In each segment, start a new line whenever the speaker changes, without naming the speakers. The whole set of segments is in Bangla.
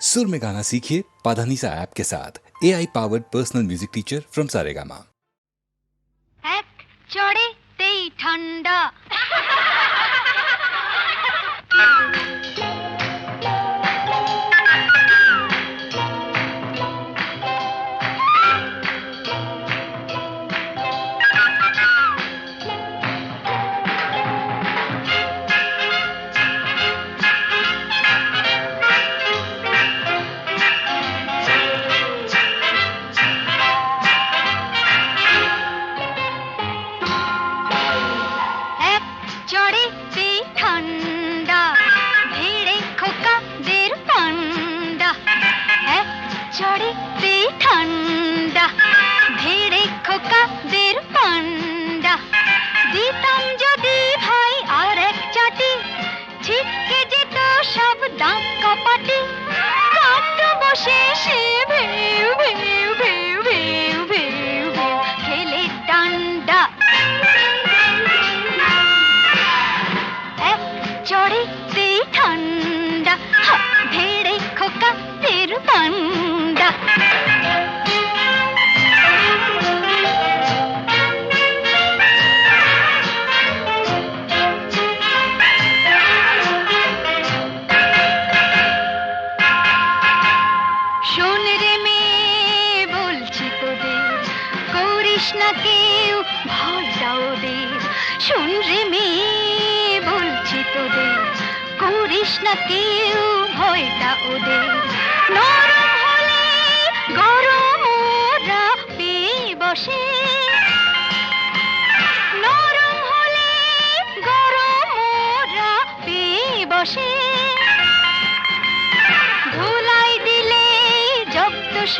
सुर में गाना सीखिए पाधानीसा ऐप के साथ। AI powered personal music teacher from Saregama.
এক চড়েতেই ঠান্ডা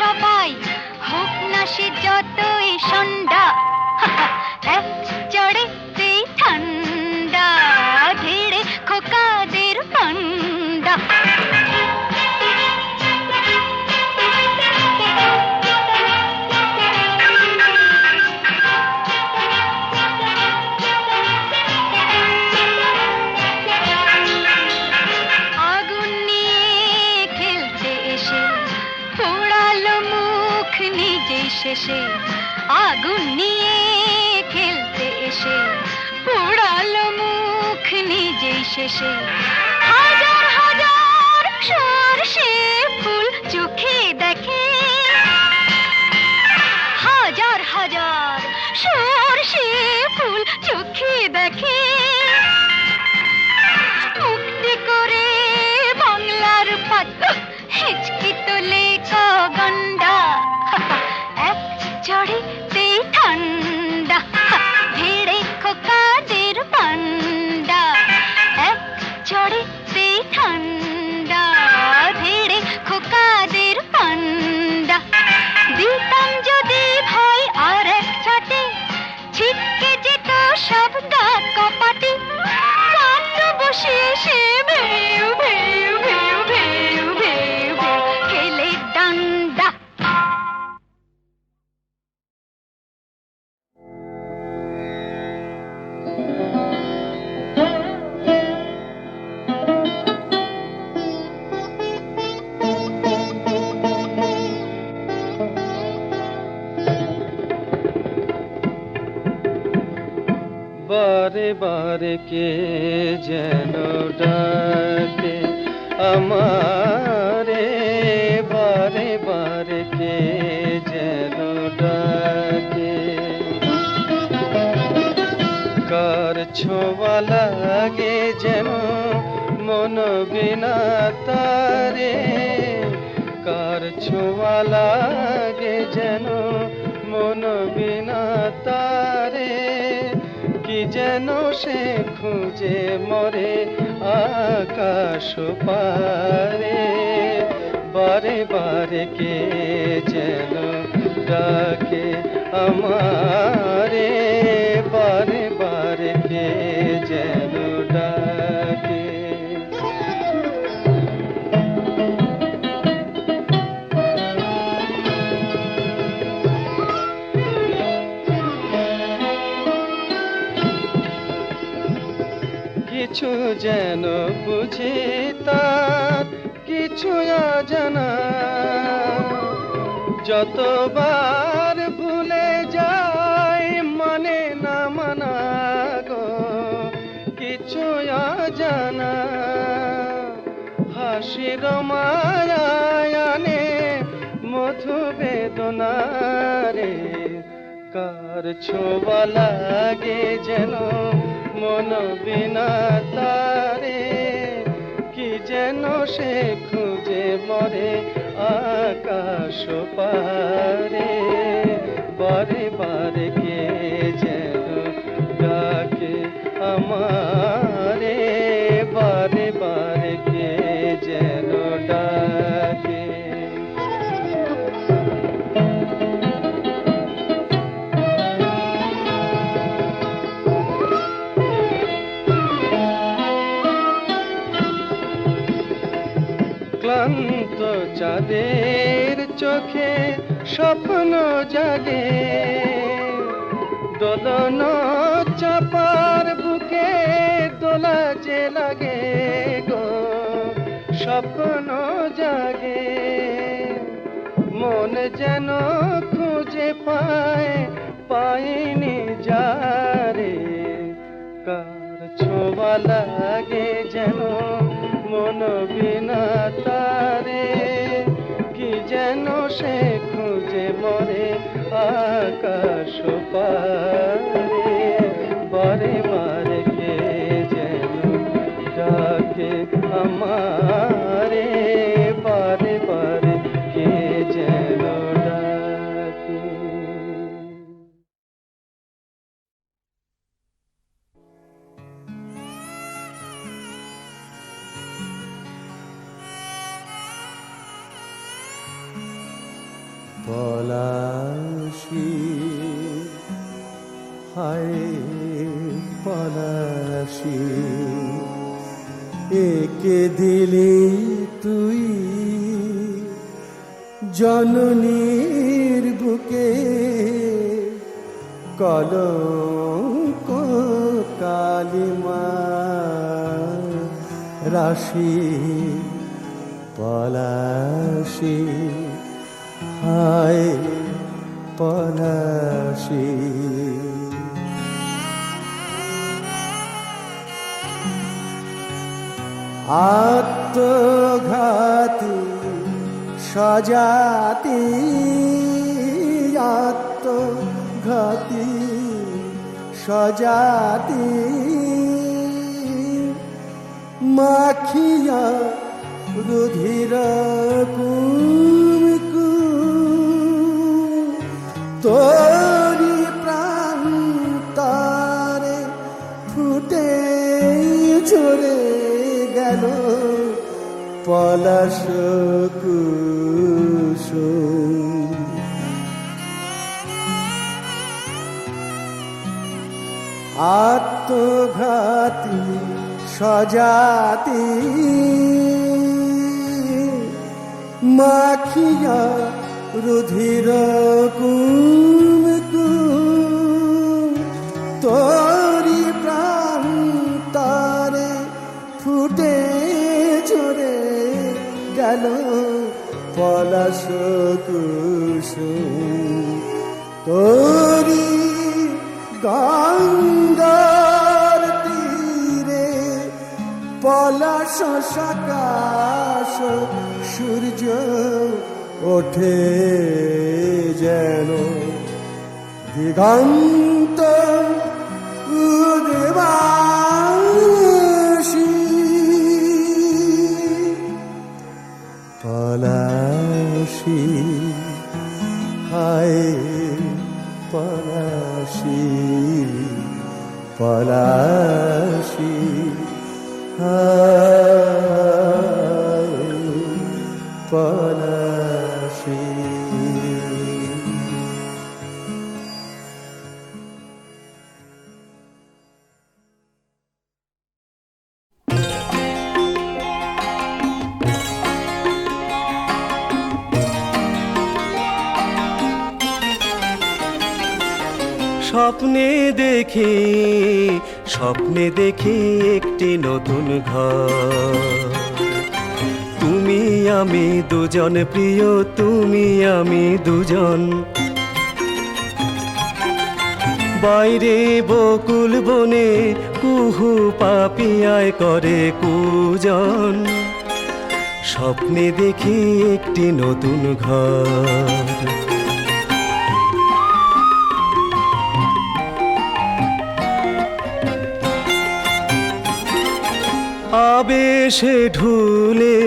সবাই হোক না সে যতই সন্ধ্যা এক চড়েতেই ঠান্ডা ধীরে খোকাদের পান্ডা শেষে আগুন নিয়ে খেলতে এসে পোড়ালো মুখ নিজেই শেষে হাজার হাজার সরষে ফুল চোখে দেখে হাজার হাজার সরষে ফুল চোখে দেখে মুক্তি করে বাংলার পাত হেঁচকি তোলে গন্ডা চড়েতেই ঠান্ডা ভিড়ে খোকাদের পান্ডা এক চড়েতেই ঠান্ডা ভিড়ে খোকাদের পান্ডা দিতাম যদি ভাই আর এক ছাটে ছিটকে যেত সব দাঁত কপাটে কাঁদ বসে সে ভেউ ভেউ ভেউ ভেউ ভেউ খেলে ডান্ডা
বারে বারে কে যেন ডাকে আমারে বারে বারে কে যেন ডাকে কার ছোঁয়া লাগে যেন মন বিনা তারে কার ছোঁয়া লাগে যেন মন বিনা তারে কি যেন সে খুঁজে মরে আকাশ পারে বারে বারে কে যেন ডাকে আমারে বারে বারে কে যেন ডাকে কিছু যেন বুঝি তার কিছু জানা যতবার ভুলে যাই মানে না মানা গো কিছু জানা হাসির মায়ানে মধু বেদনা রে কার ছোঁয়া লাগে যেন মন বিনা তারে কি যেন সে খুঁজে মরে আকাশ পারে বারে বারে কে যেন ডাকে আমারে বারে বারে কে যেন ডাকে ক্লান্ত চাঁদের চোখে স্বপ্ন জাগে দোলন চাপার বুকে দোলা যে লাগে গো স্বপ্ন জাগে মন যেন খুঁজে পায় পায়নি যারে কার ছোঁয়া লাগে যেন মন বিনা তারে কি যেন সে খুঁজে মরে আকাশ পারে বারে বারে কে যেন ডাকে আমারে বারে বারে কে যেন ডাকে
পলাশি হায় পলাশি একে দিলি তুই জননীর বুকে কলঙ্ক কালিমা রাশি পলাশি হায় পলাশি আত্মঘাতী সজাতি আত্মঘাতী সজাতি মাখিয়া রুধির কুমকু তোরি প্রান্তরে ফুটে ঝরে গেল পলাশ কুসুম আত্মঘাতী সজাতি মাখিয়া রুধির কুমকুম তোরি প্রান্তরে ফুটে ঝরে গেল পলাশ কুসুম তোরি গঙ্গার তীরে পলাশ সকাশ সূর্য ওঠে যেন দিগন্ত উদ্বাসী পলাশি হায় পলাশি পলাশি হায় পলাশি স্বপ্নে দেখি একটি নতুন ঘর তুমি আমি দুজন প্রিয়, তুমি আমি দুজন। বাইরে বকুল বনে কুহু পাপিয়ায় করে কুজন। স্বপ্নে দেখি একটি নতুন ঘর, আবেশে ঢুলে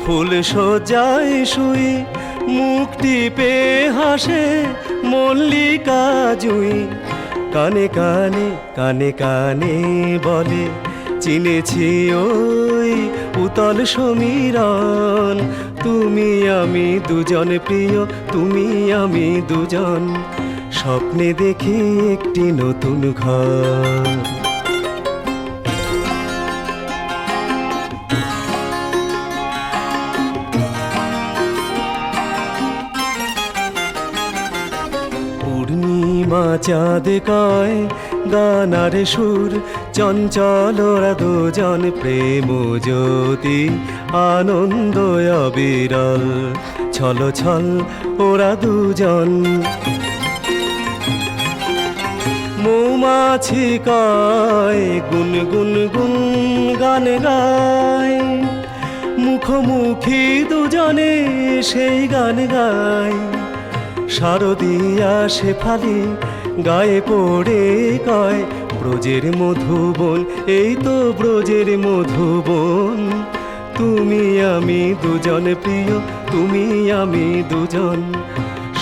ফুল সজ্জায় শুই, মুখ টিপে হাসে মল্লিকা জুই। কানে কানে কানে কানে বলে চিনেছি ওই উতল সমীরণ। তুমি আমি দুজন প্রিয়, তুমি আমি দুজন। স্বপ্নে দেখি একটি নতুন ঘর। পূর্ণিমা চাঁদ কয় গানার সুর, চঞ্চল ওরা দুজন প্রেম জ্যোতি, আনন্দ অবিরল ছল ছল ওরা দুজন। মৌমাছি কয় গুন গুন গুন গান গায়, মুখোমুখি দুজনে সেই গান গায়। শারদিয়া শেফালি গায়ে পড়ে কয় ব্রজের মধুবন, এই তো ব্রজের মধুবন। তুমি আমি দুজন প্রিয়, তুমি আমি দুজন।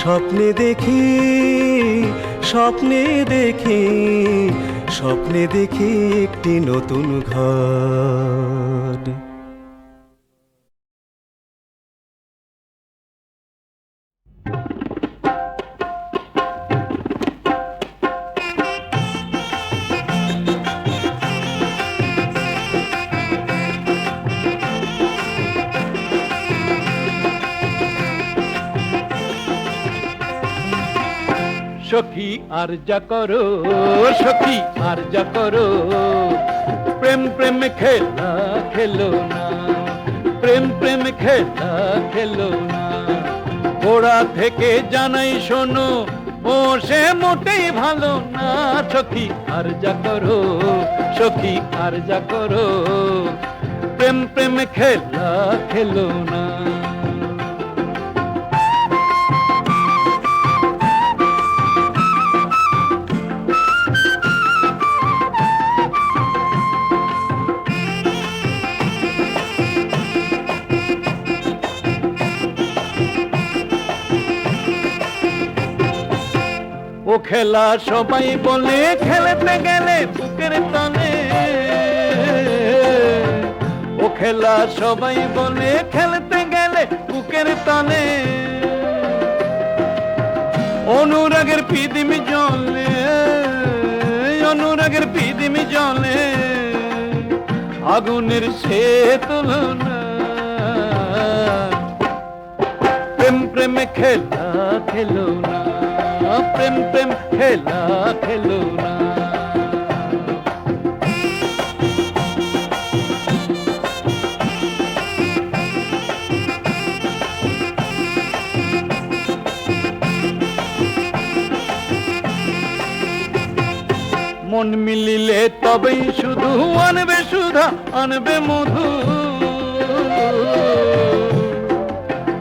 স্বপ্নে দেখি স্বপ্নে দেখি স্বপ্নে দেখি একটি নতুন ঘর।
সখী আর যা করো, সখী আর যা করো, প্রেম প্রেম খেলা খেলো না, প্রেম প্রেম খেলা খেলো না। গোড়া থেকে জানাই শোনো, ও সে মোটেই ভালো না। সখী আর যা করো, সখী আর যা করো, প্রেম প্রেম খেলা খেলো না। ও খেলা সবাই বলে খেলতে গেলে বুকের তলে, ও খেলা সবাই বলে খেলতে গেলে বুকের তলে। অনুরাগের পিদিমি জলে, অনুরাগের পিদিমি জলে, আগুনের সে তুলনা। প্রেম প্রেম খেলা খেলো না, প্রেম প্রেম খেলা খেলো না। মন মিলিলে তবেই শুধু আনবে সুধা, আনবে মধু।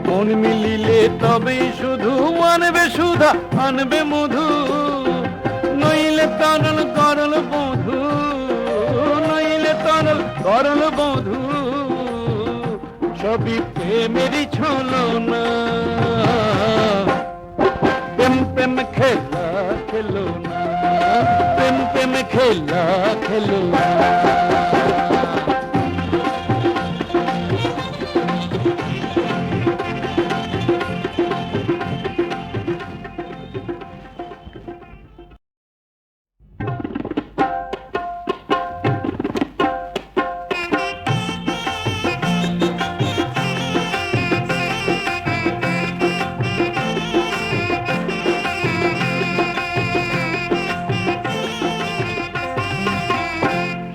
মন মিলিলে তবেই শুধু আনবে সুধা, আনবে মধু। নইলে তরল করল বধু, নইলে তরল করল বধু। সবই প্রেমেরই ছলনা। প্রেম প্রেম খেলা খেলো না, প্রেম প্রেম খেলা খেলো না।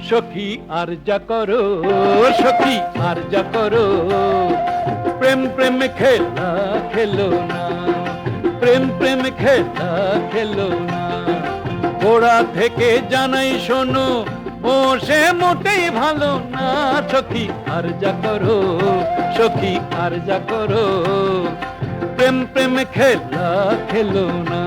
সখী আর যা করো, সখী আর যা করো, প্রেম প্রেম খেলা খেলো না, প্রেম প্রেম খেলা খেলো না। গোড়া থেকে জানাই শোনো, ও সে মোটেই ভালো না। সখী আর যা করো, সখী আর যা করো, প্রেম প্রেম খেলা খেলো না।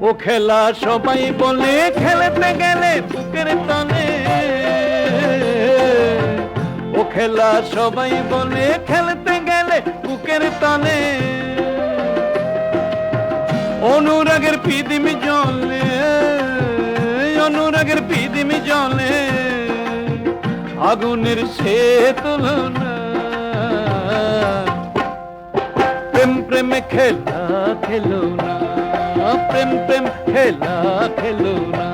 ও খেলা সবাই বলে, খেলতে গেলে বুকের তলে। ও খেলা সবাই বলে, খেলতে গেলে বুকের তলে। অনুরাগের পিদিমি জলে, অনুরাগের পিদিমি জলে, আগুনের সে তুলনা। প্রেম প্রেম খেলা খেলো না, প্রেম প্রেম খেলা খেলো না।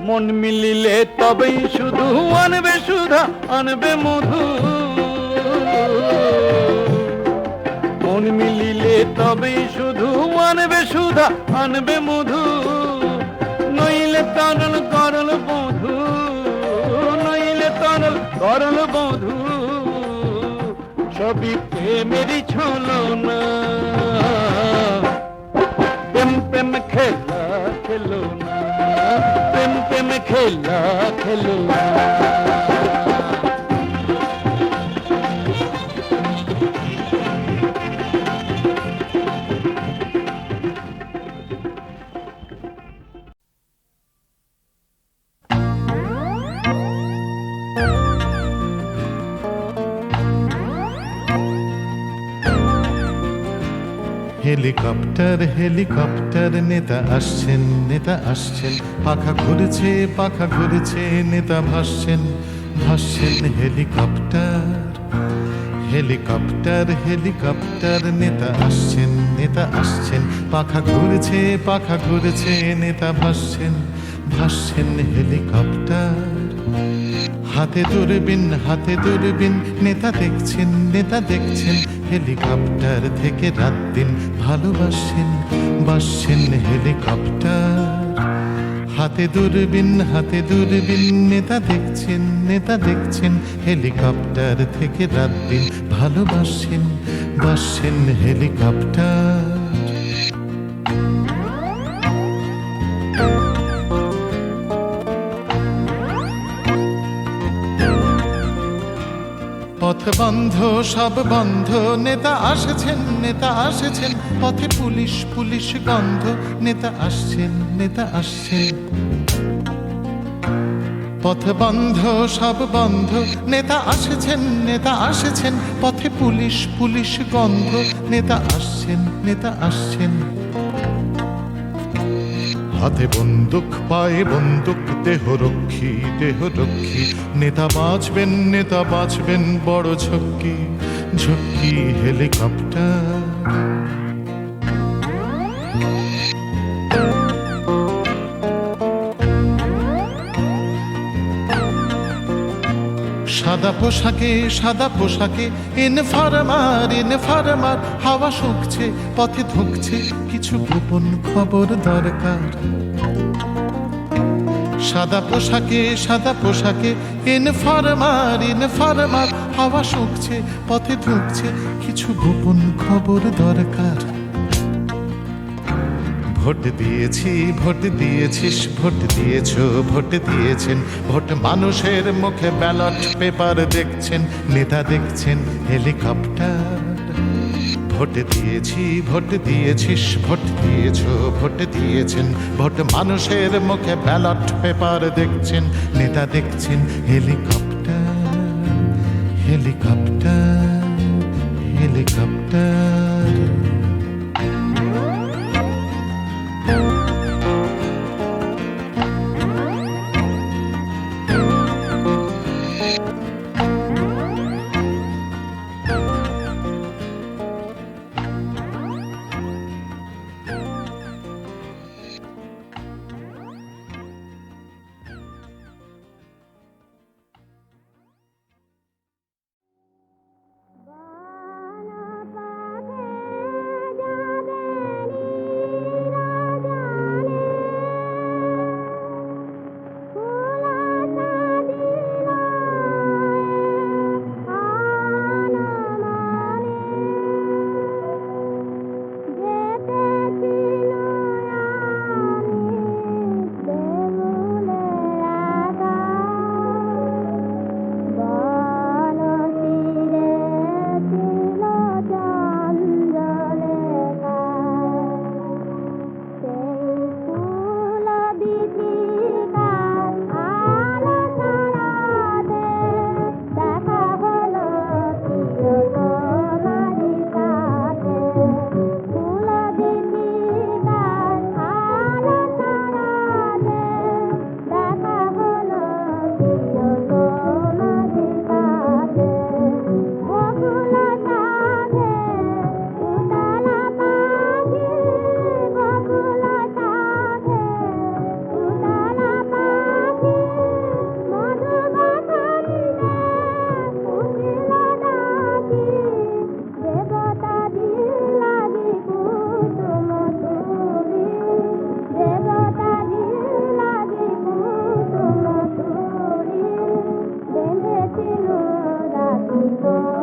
মন মিলিলে তবেই শুধু আনবে সুধা, আনবে মধু। মন মিলিলে তবেই শুধু আনবে সুধা, আনবে মধু। নইলে তরল করল বধু, নইলে তরল করল বধু। সবই প্রেমেরই ছলনা। প্রেম প্রেম খেলা খেলো না, প্রেম প্রেম খেলা খেলো না।
হেলিকপ্টার হেলিকপ্টার, নেতা আসছেন নেতা আসছেন। পাখা ঘুরেছে পাখা ঘুরেছে, নেতা ভাসছেন ভাসছেন। হেলিকপ্টার হেলিকপ্টার হেলিকপ্টার, নেতা আসছেন নেতা আসছেন। পাখা ঘুরেছে পাখা ঘুরেছে, নেতা ভাসছেন ভাসছেন। হেলিকপ্টার হাতে দূরবীন হাতে দূরবীন, নেতা দেখছেন নেতা দেখছেন। হেলিকপ্টার থেকে রাত দিন ভালোবাসেন বাসছেন। হেলিকপ্টার হাতে দূরবীন হাতে দূরবীন, নেতা দেখছেন নেতা দেখছেন। হেলিকপ্টার থেকে রাত দিন ভালোবাসেন বাসছেন। হেলিকপ্টার পথ বন্ধ সব বন্ধ, নেতা আসছেন নেতা আসছেন। পথে পুলিশ পুলিশ গন্ধ, নেতা আসছেন নেতা আসছেন। পথ বন্ধ সব বন্ধ, নেতা আসছেন নেতা আসছেন। পথে পুলিশ পুলিশ গন্ধ, নেতা আসছেন নেতা আসছেন। হাতে বন্দুক পায়ে বন্দুক, দেহ রক্ষী দেহ রক্ষী। নেতা বাঁচবেন বড় ঝক্কি ঝক্কি। হেলিকপ্টার সাদা পোশাকে ইনফরমার। হাওয়া শুকছে পথে ধুকছে, কিছু গোপন খবর দরকার। সাদা পোশাকে ইনফরমার। হাওয়া শুকছে পথে ধুকছে, কিছু গোপন খবর দরকার। ভোট দিয়েছি ভোট দিয়েছিস, ভোট দিয়েছ ভোট দিয়েছেন। ভোট মানুষের মুখে ব্যালট পেপার দেখছেন, নেতা দেখছেন। হেলিকপ্টার ভোট দিয়েছি ভোট দিয়েছিস, ভোট দিয়েছ ভোট দিয়েছেন। ভোট মানুষের মুখে ব্যালট পেপার দেখছেন, নেতা দেখছেন। হেলিকপ্টার হেলিকপ্টার হেলিকপ্টার
ও